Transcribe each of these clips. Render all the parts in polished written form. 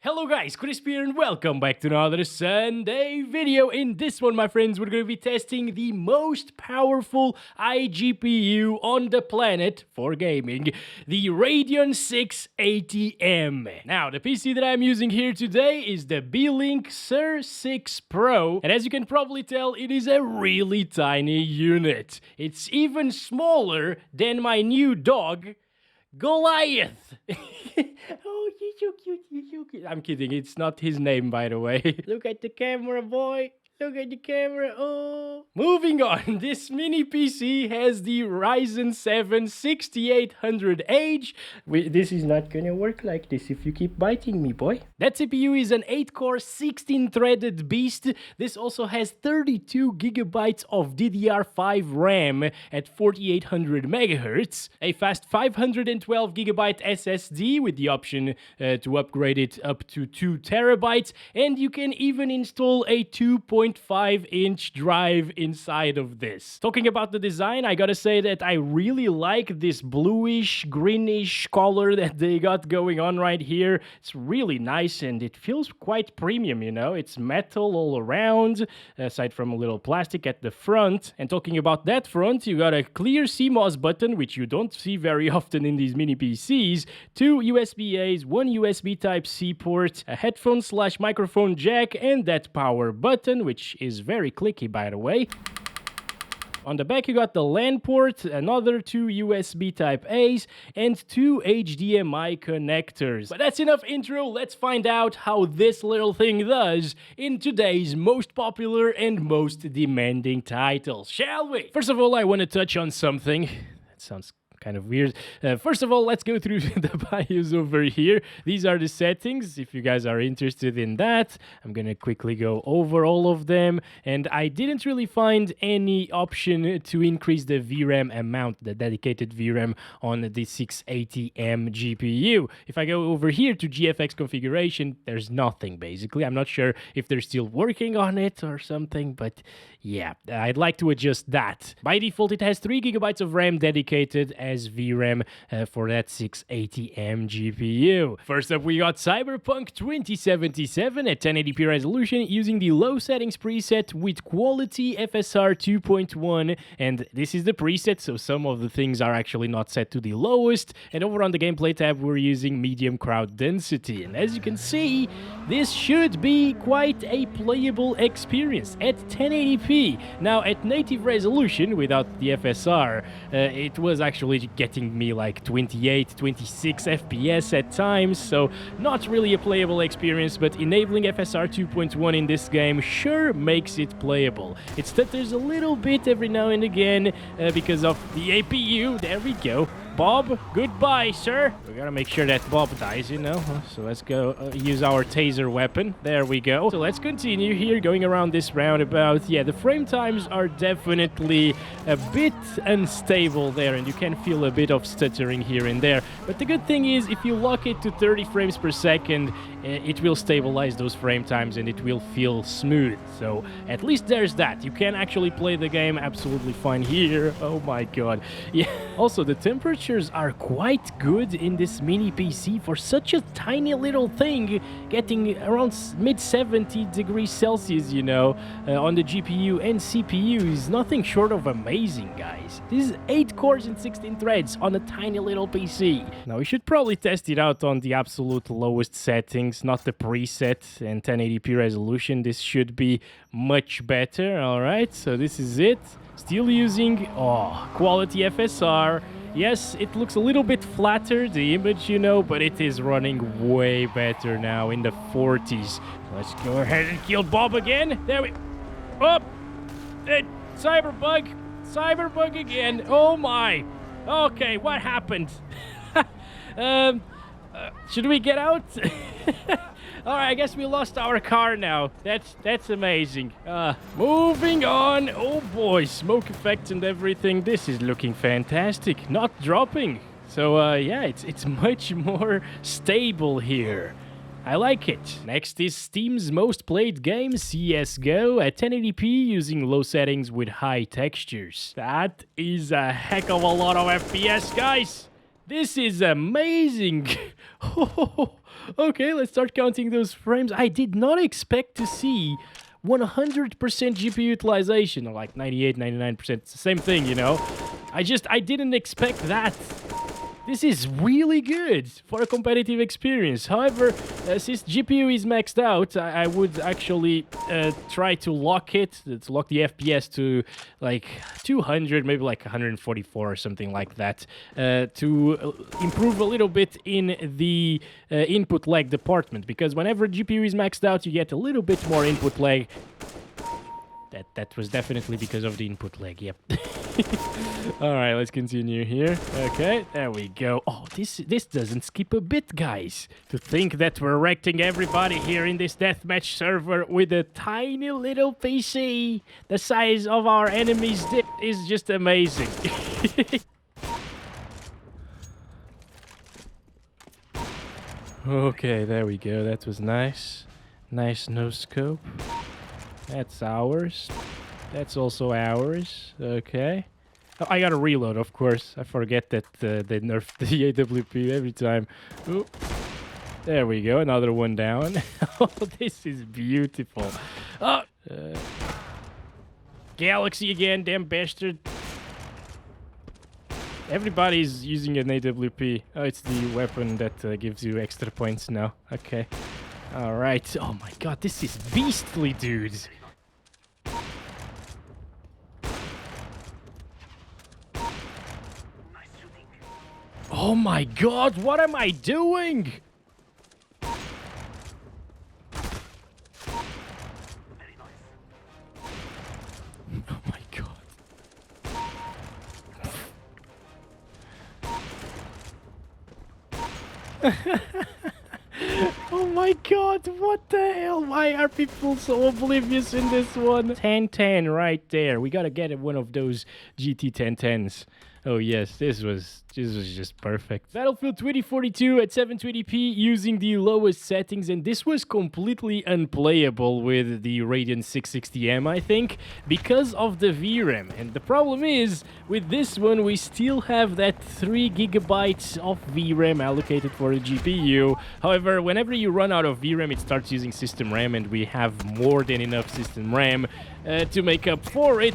Hello guys, Chris here and welcome back to another Sunday video. In this one, my friends, we're going to be testing the most powerful iGPU on the planet for gaming, the Radeon 680M. Now, the PC that I'm using here today is the Beelink SER6 Pro, and as you can probably tell, it is a really tiny unit. It's even smaller than my new dog, Goliath. Oh, you're so cute, you're so cute. I'm kidding, it's not his name, by the way. Look at the camera, boy. Look at the camera, oh. Moving on, this mini PC has the Ryzen 7 6800H. This is not gonna work like this if you keep biting me, boy. That CPU is an 8-core, 16-threaded beast. This also has 32 gigabytes of DDR5 RAM at 4800 MHz, a fast 512 gigabyte SSD with the option to upgrade it up to 2 terabytes, and you can even install a 2.5-inch drive inside of this. Talking about the design, I gotta say that I really like this bluish, greenish color that they got going on right here. It's really nice and it feels quite premium, you know? It's metal all around, aside from a little plastic at the front. And talking about that front, you got a clear CMOS button, which you don't see very often in these mini PCs, 2 USB-A's, 1 USB Type-C port, a headphone/microphone jack, and that power button, which is very clicky, by the way. On the back, you got the LAN port, another 2 USB Type-A's, and 2 HDMI connectors. But that's enough intro, let's find out how this little thing does in today's most popular and most demanding titles, shall we? First of all, I want to touch on something. That sounds kind of weird. First of all, let's go through the BIOS over here. These are the settings, if you guys are interested in that. I'm gonna quickly go over all of them, and I didn't really find any option to increase the VRAM amount, the dedicated VRAM on the 680M GPU. If I go over here to GFX configuration, there's nothing basically. I'm not sure if they're still working on it or something, but yeah, I'd like to adjust that. By default, it has 3 gigabytes of RAM dedicated as VRAM for that 680M GPU. First up, we got Cyberpunk 2077 at 1080p resolution using the low settings preset with quality FSR 2.1, and this is the preset, so some of the things are actually not set to the lowest. And over on the gameplay tab, we're using medium crowd density, and as you can see, this should be quite a playable experience at 1080p. Now, at native resolution without the FSR, it was actually getting me like 28, 26 FPS at times, so not really a playable experience, but enabling FSR 2.1 in this game sure makes it playable. It stutters a little bit every now and again because of the APU. There we go. Bob, goodbye, sir. We gotta make sure that Bob dies, you know. So let's go use our taser weapon. There we go. So let's continue here, going around this roundabout. Yeah, the frame times are definitely a bit unstable there, and you can feel a bit of stuttering here and there. But the good thing is, if you lock it to 30 frames per second, it will stabilize those frame times and it will feel smooth. So at least there's that. You can actually play the game absolutely fine here. Oh my god. Yeah. Also, the temperatures are quite good in this mini PC for such a tiny little thing, getting around mid 70 degrees Celsius, you know, on the GPU and CPU is nothing short of amazing, guys. This is 8 cores and 16 threads on a tiny little PC. Now, we should probably test it out on the absolute lowest settings, not the preset, and 1080p resolution. This should be much better. All right, so this is it. Still using quality FSR. Yes, it looks a little bit flatter, the image, you know, but it is running way better now, in the 40s. Let's go ahead and kill Bob again. There we... Oh! Cyberpunk again. Oh my! Okay, what happened? Should we get out? Alright, I guess we lost our car now. That's amazing. Moving on. Oh boy, smoke effects and everything. This is looking fantastic. Not dropping. So yeah, it's much more stable here. I like it. Next is Steam's most played game, CSGO, at 1080p using low settings with high textures. That is a heck of a lot of FPS, guys. This is amazing. Okay, let's start counting those frames. I did not expect to see 100% GPU utilization, or like 98, 99%. It's the same thing, you know? I didn't expect that. This is really good for a competitive experience. However, since GPU is maxed out, I would actually try to lock the FPS to like 200, maybe like 144 or something like that, to improve a little bit in the input lag department. Because whenever GPU is maxed out, you get a little bit more input lag. That was definitely because of the input lag, yep. Alright, let's continue here. Okay, there we go. Oh, this doesn't skip a bit, guys. To think that we're wrecking everybody here in this deathmatch server with a tiny little PC the size of our enemy's dick is just amazing. Okay, there we go. That was nice. Nice no scope. That's ours. That's also ours. Okay. Oh, I gotta reload, of course. I forget that they nerfed the AWP every time. Ooh. There we go. Another one down. Oh, this is beautiful. Oh. Galaxy again, damn bastard. Everybody's using an AWP. Oh, it's the weapon that gives you extra points now. Okay. Alright. Oh my god, this is beastly, dudes. Oh my god, what am I doing? Oh my god. Oh my god, what the hell? Why are people so oblivious in this one? 1010 right there. We gotta get one of those GT 1010s. Oh yes, this was just perfect. Battlefield 2042 at 720p using the lowest settings, and this was completely unplayable with the Radeon 660M, I think, because of the VRAM. And the problem is, with this one, we still have that 3 gigabytes of VRAM allocated for the GPU. However, whenever you run out of VRAM, it starts using system RAM, and we have more than enough system RAM to make up for it.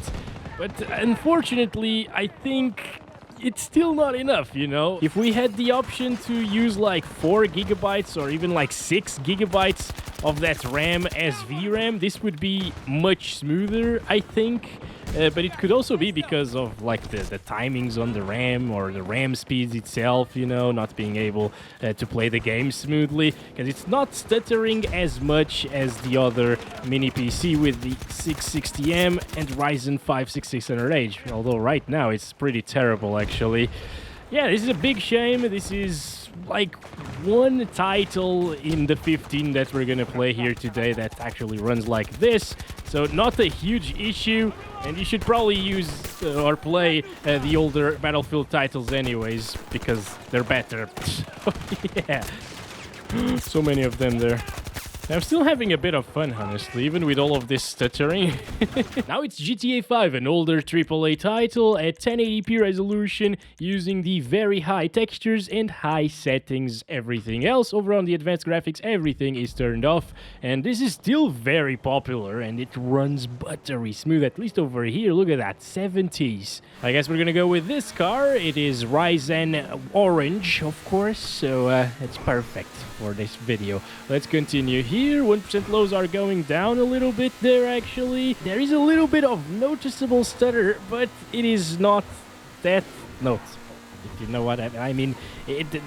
But unfortunately, I think it's still not enough, you know? If we had the option to use like 4 gigabytes or even like 6 gigabytes of that RAM as VRAM, this would be much smoother, I think. But it could also be because of like the timings on the RAM or the RAM speeds itself, you know, not being able to play the game smoothly, because it's not stuttering as much as the other mini PC with the 660M and Ryzen 5 6600H, although right now it's pretty terrible actually. Yeah, this is a big shame. This is like one title in the 15 that we're gonna play here today that actually runs like this, so not a huge issue, and you should probably use or play the older Battlefield titles anyways, because they're better. Yeah, so many of them there. I'm still having a bit of fun, honestly, even with all of this stuttering. Now it's GTA 5, an older AAA title at 1080p resolution, using the very high textures and high settings. Everything else over on the advanced graphics, everything is turned off, and this is still very popular, and it runs buttery smooth, at least over here. Look at that, 70s. I guess we're gonna go with this car. It is Ryzen Orange, of course, so it's perfect for this video. Let's continue here. 1% lows are going down a little bit there, actually. There is a little bit of noticeable stutter, but it is not that noticeable, if you know what I mean.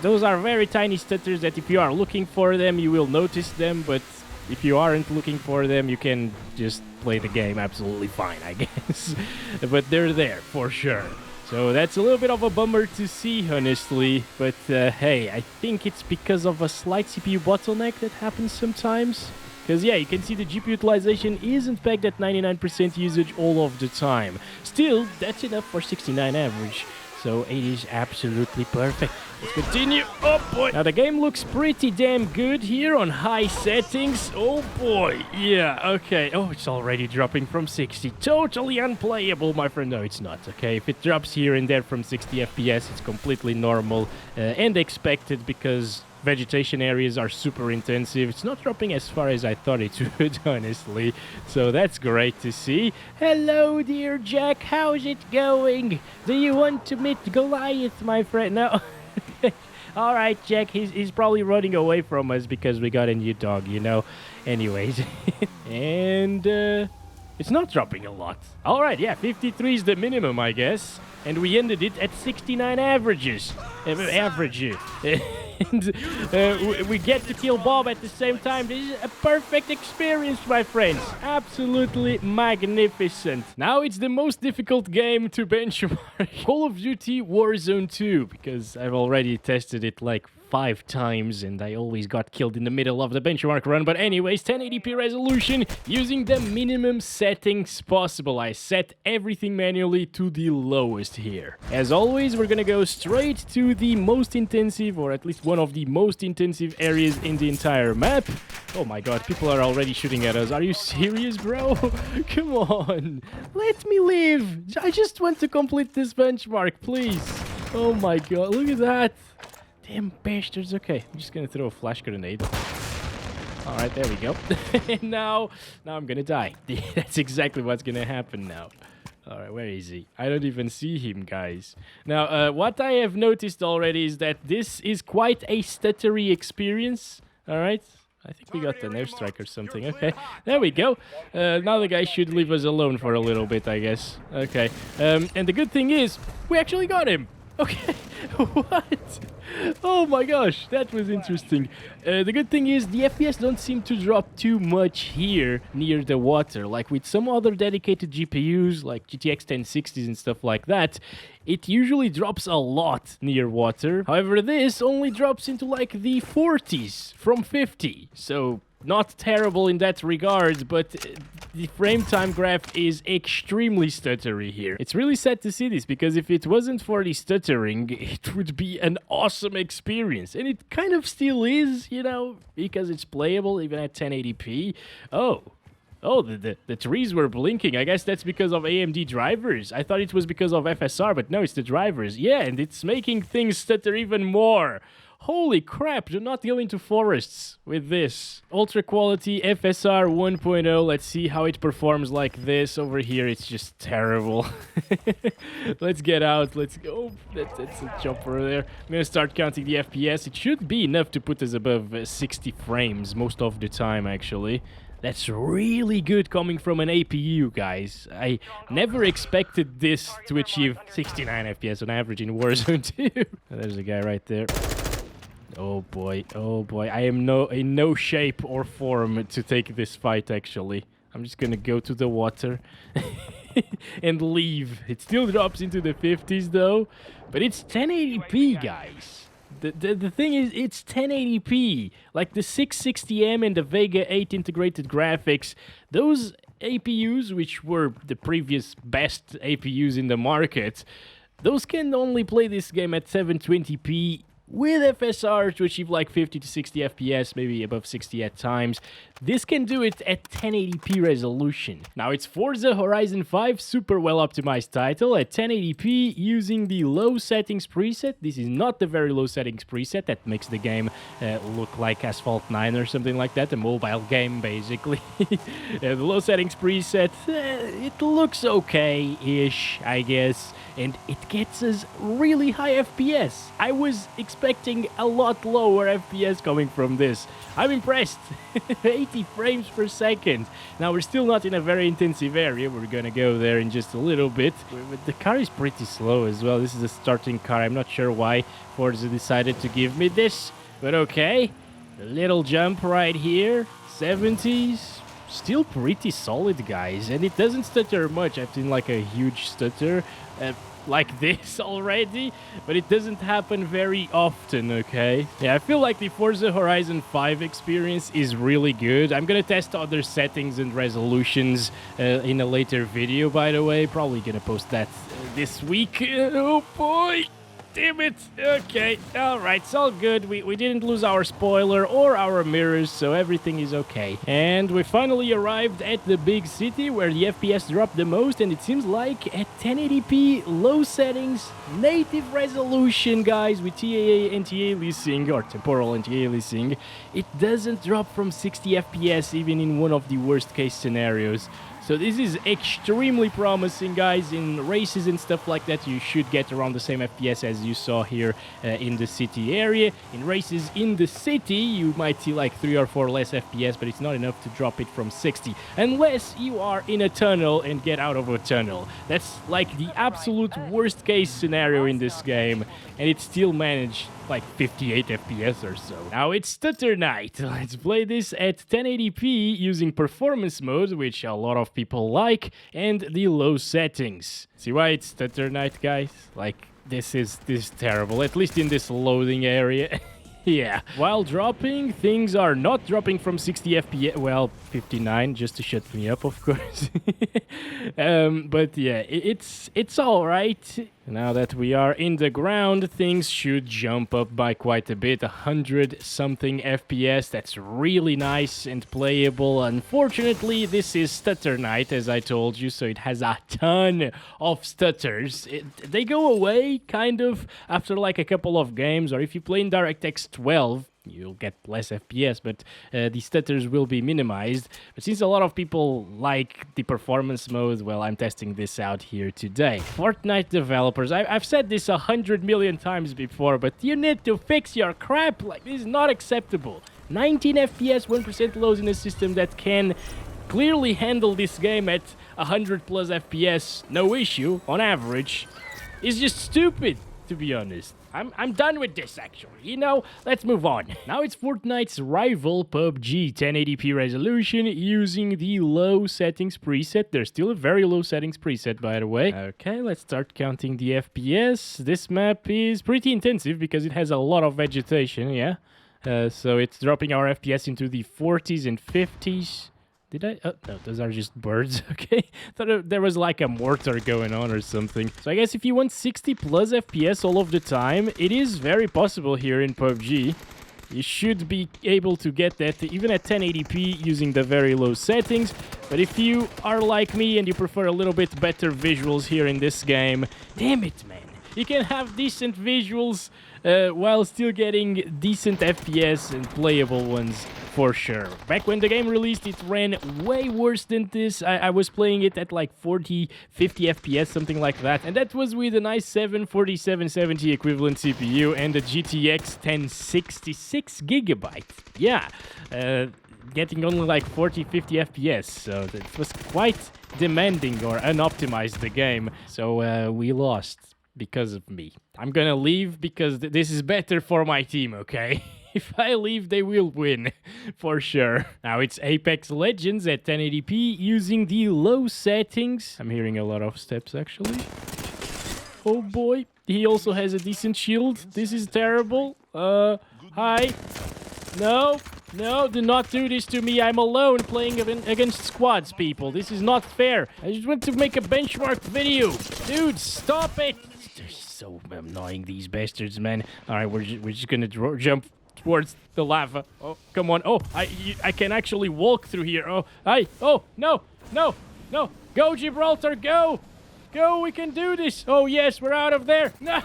Those are very tiny stutters that if you are looking for them, you will notice them, but if you aren't looking for them, you can just play the game absolutely fine, I guess. But they're there, for sure. So that's a little bit of a bummer to see, honestly, but hey, I think it's because of a slight CPU bottleneck that happens sometimes. Because yeah, you can see the GPU utilization isn't pegged at 99% usage all of the time. Still, that's enough for 69 average. So it is absolutely perfect. Let's continue. Oh boy. Now the game looks pretty damn good here on high settings. Oh boy. Yeah, okay. Oh, it's already dropping from 60. Totally unplayable, my friend. No, it's not. Okay, if it drops here and there from 60 FPS, it's completely normal and expected, because vegetation areas are super intensive. It's not dropping as far as I thought it would, honestly. So that's great to see. Hello, dear Jack. How's it going? Do you want to meet Goliath, my friend? No. All right, Jack. He's probably running away from us because we got a new dog, you know. Anyways. And it's not dropping a lot. All right, yeah, 53 is the minimum, I guess. And we ended it at 69 averages. And we get to kill Bob at the same time. This is a perfect experience, my friends. Absolutely magnificent. Now it's the most difficult game to benchmark. Call of Duty Warzone 2, because I've already tested it like 5 times and I always got killed in the middle of the benchmark run. But anyways, 1080p resolution using the minimum settings possible. I set everything manually to the lowest here. As always, we're gonna go straight to the most intensive, or at least one of the most intensive areas in the entire map. Oh my god, people are already shooting at us. Are you serious, bro? Come on, let me live. I just want to complete this benchmark, please. Oh my god, look at that. Damn bastards. Okay, I'm just gonna throw a flash grenade. Alright, there we go. And now I'm gonna die. That's exactly what's gonna happen now. Alright, where is he? I don't even see him, guys. Now, what I have noticed already is that this is quite a stuttery experience. Alright? I think we got an airstrike or something. Okay, there we go. Now the guy should leave us alone for a little bit, I guess. Okay, and the good thing is, we actually got him. Okay, what? Oh my gosh, that was interesting. The good thing is the FPS don't seem to drop too much here near the water. Like with some other dedicated GPUs, like GTX 1060s and stuff like that, it usually drops a lot near water. However, this only drops into like the 40s from 50. So not terrible in that regard, but the frame time graph is extremely stuttery here. It's really sad to see this, because if it wasn't for the stuttering, it would be an awesome experience. And it kind of still is, you know, because it's playable even at 1080p. Oh, the trees were blinking. I guess that's because of AMD drivers. I thought it was because of FSR, but no, it's the drivers. Yeah, and it's making things stutter even more. Holy crap, do not go into forests with this. Ultra quality FSR 1.0. Let's see how it performs like this. Over here, it's just terrible. Let's get out. Let's go. That's a jumper there. I'm going to start counting the FPS. It should be enough to put us above 60 frames most of the time, actually. That's really good coming from an APU, guys. I never expected this to achieve 69 FPS on average in Warzone 2. There's a guy right there. Oh boy, I am in no shape or form to take this fight, actually. I'm just gonna go to the water and leave. It still drops into the 50s though, but it's 1080p, guys. The thing is, it's 1080p. Like the 660M and the Vega 8 integrated graphics, those APUs, which were the previous best APUs in the market, those can only play this game at 720p with FSR to achieve like 50 to 60 FPS, maybe above 60 at times. This can do it at 1080p resolution. Now, it's Forza Horizon 5 super well optimized title at 1080p using the low settings preset. This is not the very low settings preset that makes the game look like Asphalt 9 or something like that, a mobile game basically. The low settings preset, it looks okay-ish, I guess, and it gets us really high FPS. I was expecting a lot lower FPS coming from this. I'm impressed. 80 frames per second. Now, we're still not in a very intensive area. We're gonna go there in just a little bit. But the car is pretty slow as well. This is a starting car. I'm not sure why Forza decided to give me this, but okay. A little jump right here. 70s. Still pretty solid, guys. And it doesn't stutter much. I've seen like a huge stutter like this already, but it doesn't happen very often, okay? Yeah, I feel like the Forza Horizon 5 experience is really good. I'm gonna test other settings and resolutions in a later video, by the way. Probably gonna post that this week. Oh boy! damn it. Okay, all right, it's all good. We didn't lose our spoiler or our mirrors, so everything is okay. And we finally arrived at the big city where the FPS dropped the most, and it seems like at 1080p, low settings, native resolution, guys, with TAA anti-aliasing, or temporal anti-aliasing, it doesn't drop from 60 FPS even in one of the worst case scenarios. So this is extremely promising, guys. In races and stuff like that, you should get around the same FPS as you saw here in the city area. In races in the city, you might see like 3 or 4 less FPS, but it's not enough to drop it from 60. Unless you are in a tunnel and get out of a tunnel. That's like the absolute worst case scenario in this game. And it still managed like 58 FPS or so. Now it's stutter night. Let's play this at 1080p using performance mode, which a lot of people like, and the low settings. See why it's stutter night, guys? Like, this is terrible, at least in this loading area. Yeah. While dropping, things are not dropping from 60 FPS. Well, 59, just to shut me up, of course. But yeah, it's all right. Now that we are in the ground, things should jump up by quite a bit. 100-something FPS. That's really nice and playable. Unfortunately, this is stutter night, as I told you, so it has a ton of stutters. They go away, kind of, after like a couple of games, or if you play in DirectX 12, you'll get less FPS, but the stutters will be minimized. But since a lot of people like the performance mode, well, I'm testing this out here today. Fortnite developers, I've said this 100 million times before, but you need to fix your crap. Like, this is not acceptable. 19 FPS, 1% lows in a system that can clearly handle this game at 100 plus FPS, no issue, on average, is just stupid, to be honest. I'm done with this, actually. You know, let's move on. Now it's Fortnite's rival, PUBG, 1080p resolution using the low settings preset. There's still a very low settings preset, by the way. Okay, let's start counting the FPS. This map is pretty intensive because it has a lot of vegetation, yeah? So it's dropping our FPS into the 40s and 50s. Did I? Oh, no, those are just birds, okay? Thought there was like a mortar going on or something. So I guess if you want 60 plus FPS all of the time, it is very possible here in PUBG. You should be able to get that even at 1080p using the very low settings. But if you are like me and you prefer a little bit better visuals here in this game, damn it, man. You can have decent visuals while still getting decent FPS and playable ones for sure. Back when the game released, it ran way worse than this. I was playing it at like 40, 50 FPS, something like that. And that was with an i7 4770 equivalent CPU and a GTX 1066GB. Yeah, getting only like 40, 50 FPS. So that was quite demanding or unoptimized the game. So we lost because of me. I'm gonna leave because this is better for my team, okay? If I leave, they will win, for sure. Now it's Apex Legends at 1080p using the low settings. I'm hearing a lot of steps, actually. Oh boy, he also has a decent shield. This is terrible. Hi. No, do not do this to me. I'm alone playing against squads, people. This is not fair. I just want to make a benchmark video. Dude, stop it. They're so annoying, these bastards, man. All right, we're just gonna jump towards the lava. Oh, come on. Oh, I can actually walk through here. Oh, oh, no. Go, Gibraltar, go. Go, we can do this. Oh, yes, we're out of there. No.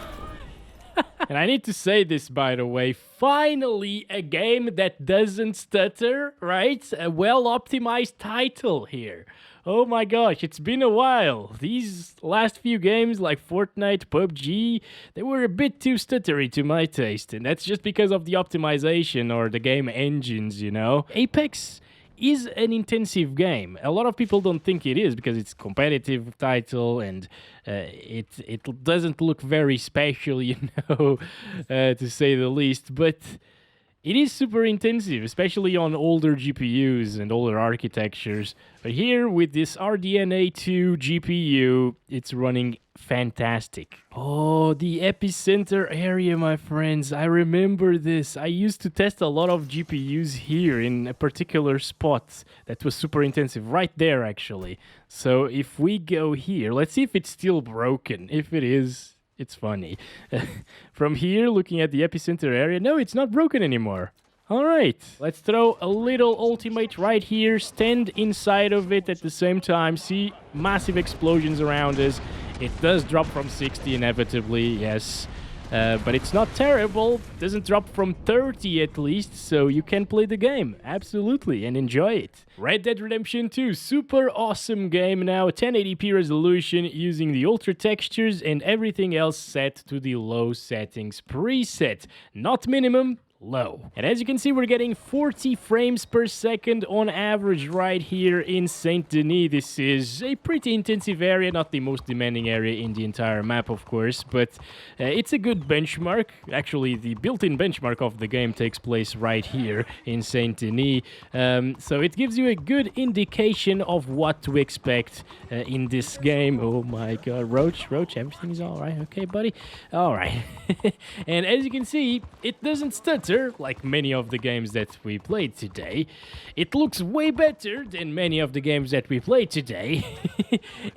And I need to say this, by the way, finally a game that doesn't stutter, right? A well-optimized title here. Oh my gosh, it's been a while. These last few games like Fortnite, PUBG, they were a bit too stuttery to my taste. And that's just because of the optimization or the game engines, you know? Apex is an intensive game. A lot of people don't think it is because it's a competitive title and it doesn't look very special, you know, to say the least. But it is super intensive, especially on older GPUs and older architectures. But here with this Radeon 2 GPU, it's running fantastic. Oh, the epicenter area, my friends. I remember this. I used to test a lot of GPUs here in a particular spot that was super intensive, right there actually. So if we go here, let's see if it's still broken. If it is, It's funny. From here, looking at the epicenter area, no, it's not broken anymore. All right, let's throw a little ultimate right here, stand inside of it at the same time, see massive explosions around us. It does drop from 60 inevitably, yes, but it's not terrible. It doesn't drop from 30 at least, so you can play the game, absolutely, and enjoy it. Red Dead Redemption 2, super awesome game now, 1080p resolution using the ultra textures and everything else set to the low settings preset, not minimum, low. And as you can see, we're getting 40 frames per second on average right here in Saint Denis. This is a pretty intensive area, not the most demanding area in the entire map, of course, but it's a good benchmark. Actually, the built-in benchmark of the game takes place right here in Saint Denis, so it gives you a good indication of what to expect in this game. Oh my god, Roach, everything is all right, okay, buddy? All right. And as you can see, it doesn't stutter like many of the games that we played today. It looks way better than many of the games that we played today.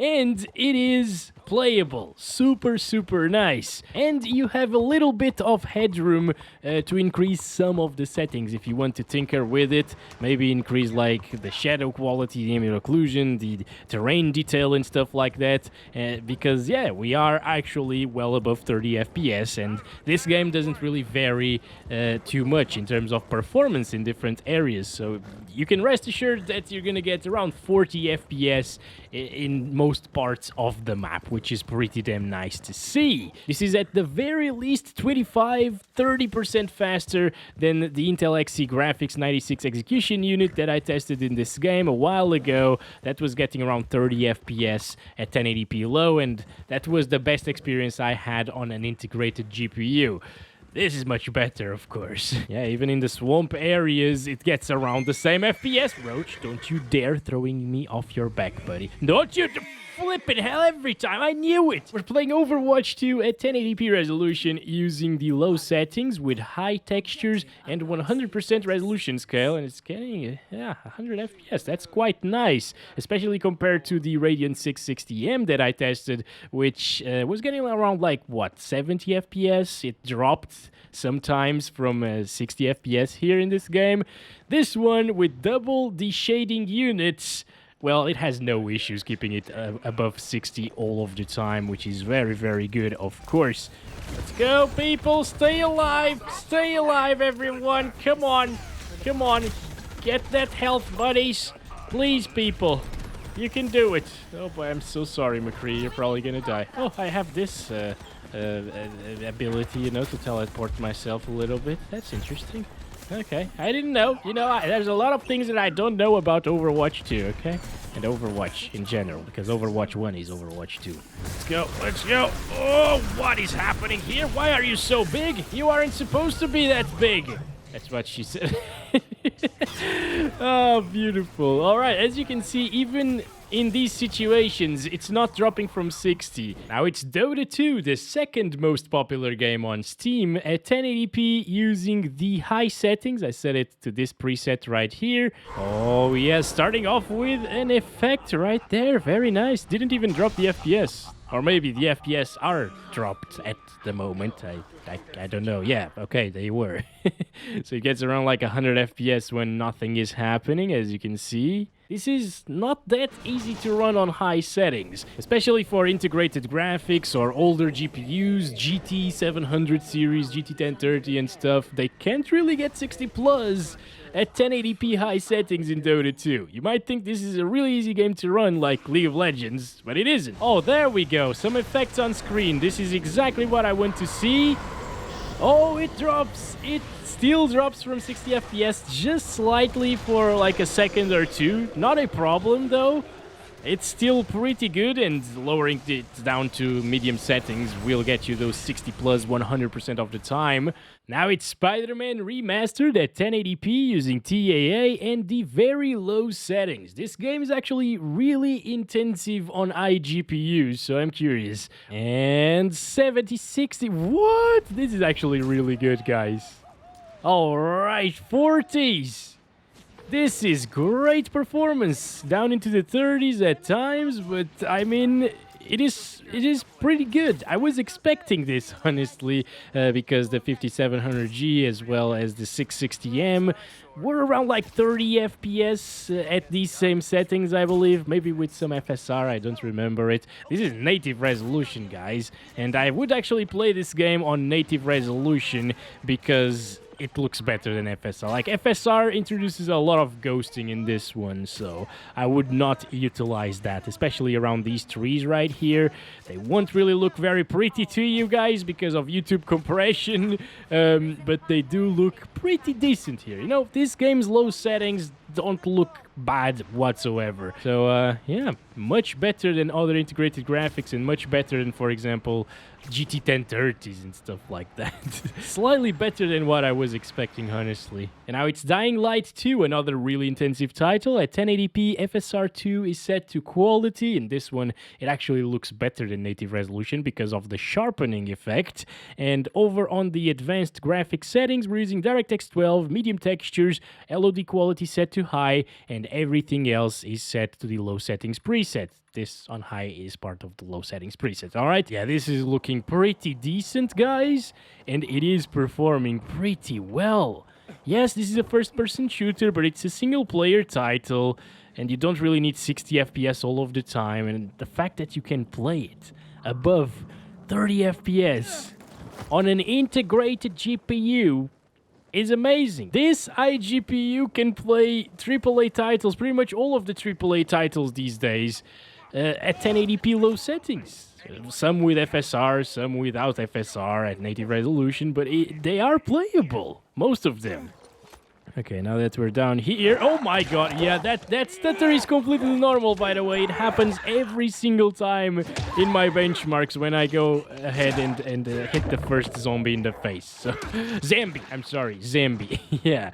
And it is playable, super nice, and you have a little bit of headroom to increase some of the settings if you want to tinker with it. Maybe increase like the shadow quality, the ambient occlusion, the terrain detail and stuff like that, because yeah, we are actually well above 30 FPS, and this game doesn't really vary too much in terms of performance in different areas, so you can rest assured that you're gonna get around 40 FPS in most parts of the map, which is pretty damn nice to see. This is at the very least 25-30% faster than the Intel Xe Graphics 96 execution unit that I tested in this game a while ago. That was getting around 30 FPS at 1080p low, and that was the best experience I had on an integrated GPU. This is much better, of course. Yeah, even in the swamp areas, it gets around the same FPS. Roach, don't you dare throwing me off your back, buddy. Don't you flipping hell every time. I knew it. We're playing Overwatch 2 at 1080p resolution using the low settings with high textures and 100% resolution scale, and it's getting, 100 FPS. That's quite nice, especially compared to the Radeon 680M that I tested, which was getting around like, what, 70 FPS? It dropped sometimes from 60 FPS here in this game. This one with double the shading units, well, it has no issues keeping it above 60 all of the time, which is very good, of course. Let's go, people! Stay alive! Stay alive, everyone! Come on! Come on! Get that health, buddies! Please, people! You can do it! Oh boy, I'm so sorry, McCree. You're probably gonna die. Oh, I have this ability, you know, to teleport myself a little bit. That's interesting. Okay, I didn't know. You know, there's a lot of things that I don't know about Overwatch 2, okay? And Overwatch in general, because Overwatch 1 is Overwatch 2. Let's go, let's go. Oh, what is happening here? Why are you so big? You aren't supposed to be that big. That's what she said. Oh, beautiful. All right, as you can see, even in these situations, it's not dropping from 60. Now it's Dota 2, the second most popular game on Steam, at 1080p using the high settings. I set it to this preset right here. Oh yes, starting off with an effect right there. Very nice. Didn't even drop the FPS. Or maybe the FPS are dropped at the moment. I don't know. Yeah, okay, they were. So it gets around like 100 FPS when nothing is happening, as you can see. This is not that easy to run on high settings, especially for integrated graphics or older GPUs, GT 700 series, GT 1030 and stuff. They can't really get 60 plus at 1080p high settings in Dota 2. You might think this is a really easy game to run like League of Legends, but it isn't. Oh, there we go. Some effects on screen. This is exactly what I want to see. Oh, it drops. It still drops from 60 FPS just slightly for like a second or two. Not a problem though. It's still pretty good, and lowering it down to medium settings will get you those 60 plus 100% of the time. Now it's Spider-Man Remastered at 1080p using TAA and the very low settings. This game is actually really intensive on iGPU, so I'm curious. And 7060, what? This is actually really good, guys. Alright, 40s. This is great performance, down into the 30s at times, but I mean, it is pretty good. I was expecting this, honestly, because the 5700G as well as the 660M were around like 30 FPS at these same settings, I believe. Maybe with some FSR, I don't remember it. This is native resolution, guys, and I would actually play this game on native resolution because it looks better than FSR. Like, FSR introduces a lot of ghosting in this one, so I would not utilize that, especially around these trees right here. They won't really look very pretty to you guys because of YouTube compression, but they do look pretty decent here. You know, this game's low settings don't look bad whatsoever. So, yeah, much better than other integrated graphics and much better than, for example, GT 1030s and stuff like that. Slightly better than what I was expecting, honestly. And now it's Dying Light 2, another really intensive title. At 1080p, FSR2 is set to quality. In this one, it actually looks better than native resolution because of the sharpening effect. And over on the advanced graphics settings, we're using DirectX 12, medium textures, LOD quality set to high, and everything else is set to the low settings preset. This on high is part of the low settings preset. All right, yeah, this is looking pretty decent, guys, and it is performing pretty well. Yes, this is a first-person shooter, but it's a single-player title, and you don't really need 60 FPS all of the time, and the fact that you can play it above 30 FPS on an integrated GPU is amazing. This iGPU can play AAA titles, pretty much all of the AAA titles these days, at 1080p low settings. Some with FSR, some without FSR at native resolution, but they are playable, most of them. Okay, now that we're down here... Oh my god, yeah, that stutter is completely normal, by the way. It happens every single time in my benchmarks when I go ahead and hit the first zombie in the face. So, Zambi, I'm sorry, Zambi, yeah.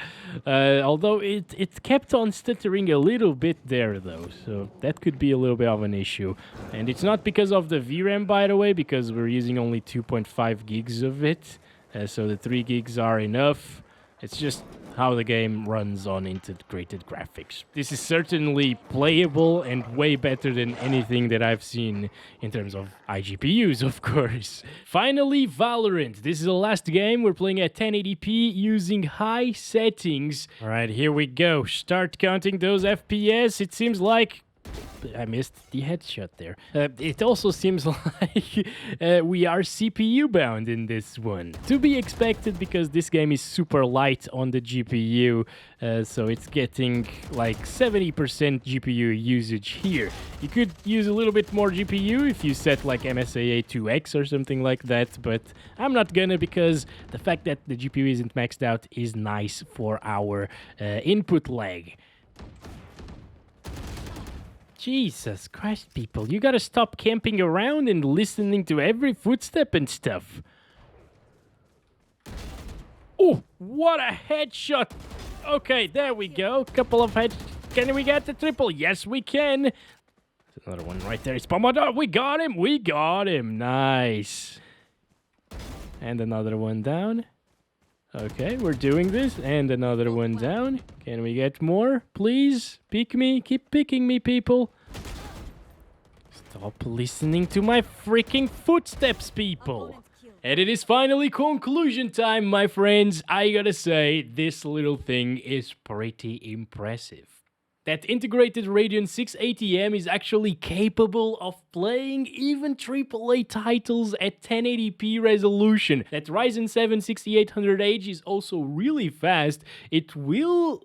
Although it kept on stuttering a little bit there, though, so that could be a little bit of an issue. And it's not because of the VRAM, by the way, because we're using only 2.5 gigs of it, so the 3 gigs are enough. It's just how the game runs on integrated graphics. This is certainly playable and way better than anything that I've seen in terms of iGPUs, of course. Finally, Valorant. This is the last game. We're playing at 1080p using high settings. All right, here we go. Start counting those FPS. It seems like I missed the headshot there. It also seems like we are CPU bound in this one. To be expected because this game is super light on the GPU, so it's getting like 70% GPU usage here. You could use a little bit more GPU if you set like MSAA 2x or something like that, but I'm not gonna because the fact that the GPU isn't maxed out is nice for our input lag. Jesus Christ, people. You gotta stop camping around and listening to every footstep and stuff. Oh, what a headshot. Okay, there we go. Couple of heads. Can we get the triple? Yes, we can. There's another one right there. It's Pomodoro. We got him. We got him. Nice. And another one down. Okay, we're doing this. And another one down. Can we get more? Please? Pick me. Keep picking me, people. Stop listening to my freaking footsteps, people. And it is finally conclusion time, my friends. I gotta say, this little thing is pretty impressive. That integrated Radeon 680M is actually capable of playing even AAA titles at 1080p resolution. That Ryzen 7 6800H is also really fast. It will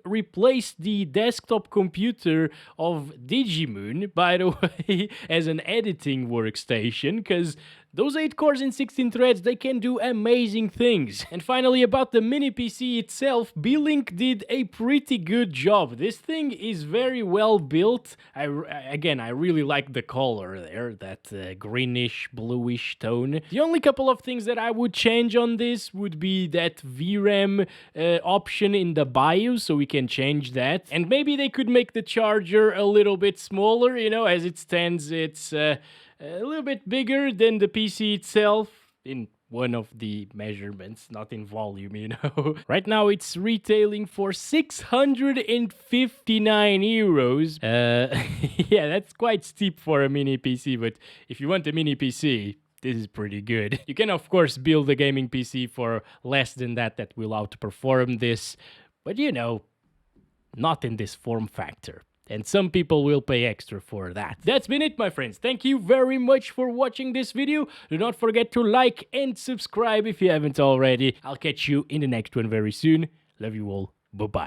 replace the desktop computer of Digimoon, by the way, as an editing workstation, because those 8 cores and 16 threads, they can do amazing things. And finally, about the mini PC itself, Beelink did a pretty good job. This thing is very well built. I really like the color there, that greenish, bluish tone. The only couple of things that I would change on this would be that VRAM option in the BIOS, so we can change that. And maybe they could make the charger a little bit smaller, you know, as it stands, it's a little bit bigger than the PC itself in one of the measurements, not in volume, you know. Right now it's retailing for 659 euros. Yeah, that's quite steep for a mini PC, but if you want a mini PC, this is pretty good. You can, of course, build a gaming PC for less than that will outperform this, but you know, not in this form factor. And some people will pay extra for that. That's been it, my friends. Thank you very much for watching this video. Do not forget to like and subscribe if you haven't already. I'll catch you in the next one very soon. Love you all. Bye-bye.